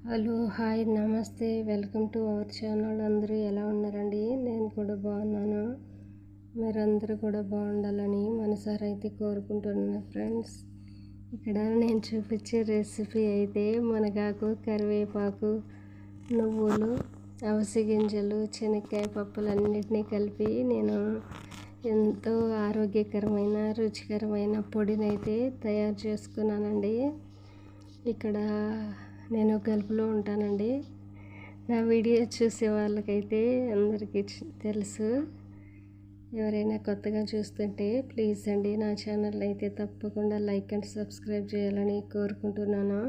Hello, hi, నమస్తే, welcome to our channel. అందరూ ఎలా ఉన్నారండి? నేను కూడా బాగున్నాను. మీరందరూ కూడా బాగుండాలని మనసారా అయితే కోరుకుంటున్నాను ఫ్రెండ్స్. ఇక్కడ నేను చూపించే రెసిపీ అయితే మునగాకు, కరివేపాకు, నువ్వులు, అవిసె గింజలు, శనక్కాయ పప్పులన్నిటినీ కలిపి నేను ఎంతో ఆరోగ్యకరమైన రుచికరమైన పొడిని అయితే తయారు చేసుకున్నానండి. ఇక్కడ నేను గల్ఫ్లో ఉంటానండి. నా వీడియో చూసే వాళ్ళకైతే అందరికీ తెలుసు. ఎవరైనా కొత్తగా చూస్తుంటే ప్లీజ్ అండి నా ఛానల్ అయితే తప్పకుండా లైక్ అండ్ సబ్స్క్రైబ్ చేయాలని కోరుకుంటున్నాను.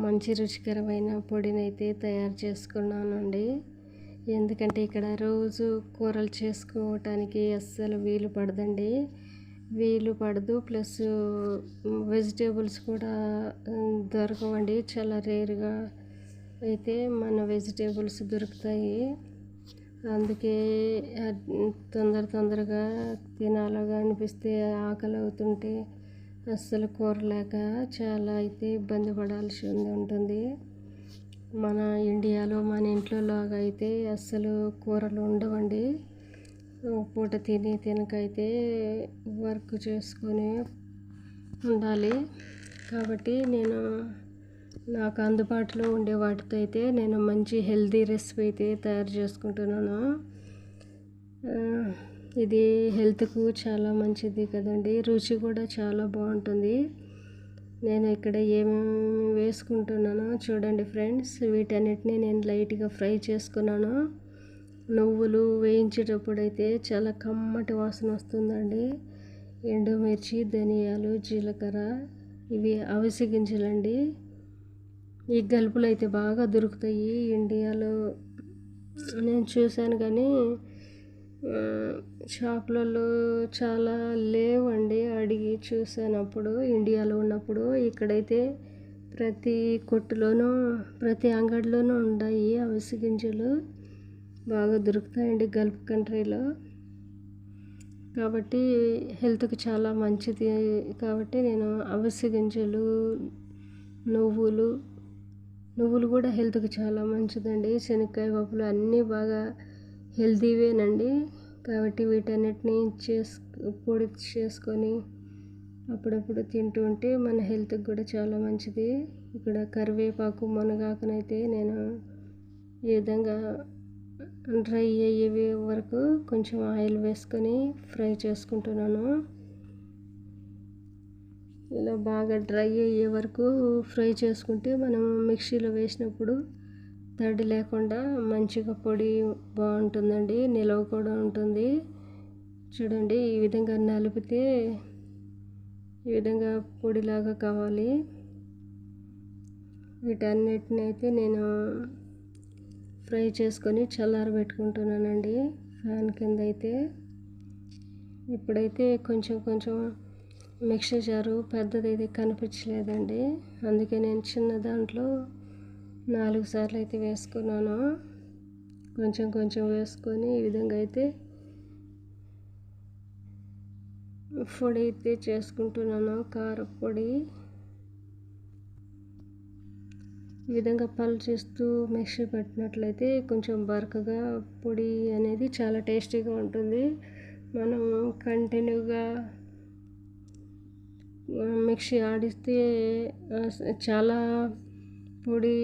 మంచి రుచికరమైన పొడిని అయితే తయారు చేసుకున్నానండి. ఎందుకంటే ఇక్కడ రోజు కూరలు చేసుకోవటానికి అస్సలు వీలు పడదు. ప్లస్ వెజిటేబుల్స్ కూడా దొరకవండి. చాలా రేర్గా అయితే మన వెజిటేబుల్స్ దొరుకుతాయి. అందుకే తొందరగా తినాలగా అనిపిస్తే ఆకలి అవుతుంటే అస్సలు కూర లేక చాలా అయితే ఇబ్బంది పడాల్సి ఉంటుంది. మన ఇండియాలో మన ఇంట్లో లాగా అయితే అస్సలు కూరలు ఉండవండి. పూట తినకైతే వర్క్ చేసుకొని ఉండాలి. కాబట్టి నాకు అందుబాటులో ఉండే వాటితో అయితే నేను మంచి హెల్తీ రెసిపీ అయితే తయారు చేసుకుంటున్నాను. ఇది హెల్త్కు చాలా మంచిది కదండి. రుచి కూడా చాలా బాగుంటుంది. నేను ఇక్కడ ఏమేమి వేసుకుంటున్నానో చూడండి ఫ్రెండ్స్. వీటన్నిటిని నేను లైట్గా ఫ్రై చేసుకున్నాను. నువ్వులు వేయించేటప్పుడు అయితే చాలా కమ్మటి వాసన వస్తుందండి. ఎండుమిర్చి, ధనియాలు, జీలకర్ర, ఇవి అవిసె గింజలండి. ఈ గల్పులు అయితే బాగా దొరుకుతాయి ఇండియాలో. నేను చూశాను కానీ షాపులలో చాలా లేవండి. అడిగి చూసానప్పుడు ఇండియాలో ఉన్నప్పుడు. ఇక్కడైతే ప్రతి కొట్టులోనూ ప్రతి అంగడిలోనూ ఉన్నాయి అవిసె గింజలు. బాగా దొరుకుతాయండి గల్ఫ్ కంట్రీలో. కాబట్టి హెల్త్కి చాలా మంచిది. కాబట్టి నేను అవిసె గింజలు, నువ్వులు కూడా హెల్త్కి చాలా మంచిదండి. శనక్కాయ పప్పులు అన్నీ బాగా హెల్తీవేనండి. కాబట్టి వీటన్నిటిని పొడి చేసుకొని అప్పుడప్పుడు తింటూ ఉంటే మన హెల్త్కి కూడా చాలా మంచిది. ఇక్కడ కరివేపాకు, మునగాకునైతే నేను ఈ విధంగా డ్రై అయ్యే వరకు కొంచెం ఆయిల్ వేసుకొని ఫ్రై చేసుకుంటున్నాను. ఇలా బాగా డ్రై అయ్యే వరకు ఫ్రై చేసుకుంటే మనం మిక్సీలో వేసినప్పుడు తడి లేకుండా మంచిగా పొడి బాగుంటుందండి. నిలవ కూడా ఉంటుంది. చూడండి, ఈ విధంగా నలిపితే ఈ విధంగా పొడిలాగా కావాలి. వీటన్నిటిని అయితే నేను ఫ్రై చేసుకొని చల్లారబెట్టుకుంటున్నానండి ఫ్యాన్ కింద అయితే. ఇప్పుడైతే కొంచెం మిక్సర్ జారు పెద్దదైతే కనిపించలేదండి. అందుకే నేను చిన్న దాంట్లో 4 సార్లు అయితే వేసుకున్నాను. కొంచెం వేసుకొని ఈ విధంగా అయితే పొడి అయితే చేసుకుంటున్నాను. కారపొడి ఈ విధంగా పల్చేస్తూ మిక్సీ పెట్టినట్లయితే కొంచెం బరకగా పొడి అనేది చాలా టేస్టీగా ఉంటుంది. మనం కంటిన్యూగా మిక్సీ ఆడిస్తే చాలా పొడి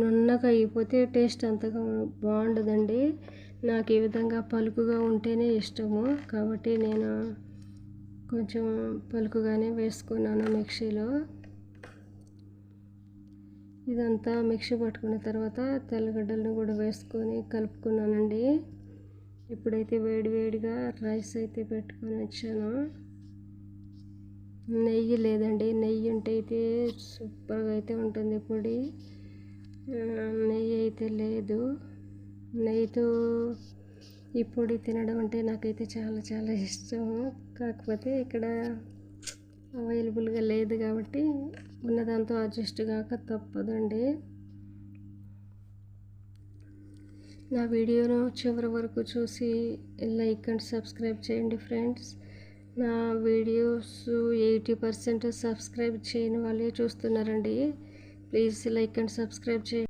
నున్నగా అయిపోతే టేస్ట్ అంతగా బాగుండదండి. నాకు ఈ విధంగా పలుకుగా ఉంటేనే ఇష్టము. కాబట్టి నేను కొంచెం పలుకుగానే వేసుకున్నాను మిక్సీలో. ఇదంతా మిక్సీ పట్టుకున్న తర్వాత తెల్లగడ్డలను కూడా వేసుకొని కలుపుకున్నానండి. ఇప్పుడైతే వేడిగా రైస్ అయితే పెట్టుకొని వచ్చాను. నెయ్యి లేదండి. నెయ్యి ఉంటే అయితే సూపర్గా అయితే ఉంటుంది పొడి. నెయ్యి అయితే లేదు. నెయ్యితో ఈ పొడి తినడం అంటే నాకైతే చాలా ఇష్టం. కాకపోతే ఇక్కడ అవైలబుల్గా లేదు కాబట్టి ఉన్నదాంతో అడ్జస్ట్ కాక తప్పదండి. నా వీడియోను చివరి వరకు చూసి లైక్ అండ్ సబ్స్క్రైబ్ చేయండి ఫ్రెండ్స్. నా వీడియోస్ 80% సబ్స్క్రైబ్ చేయని వాళ్ళే చూస్తున్నారండి. ప్లీజ్ లైక్ అండ్ సబ్స్క్రైబ్ చేయండి.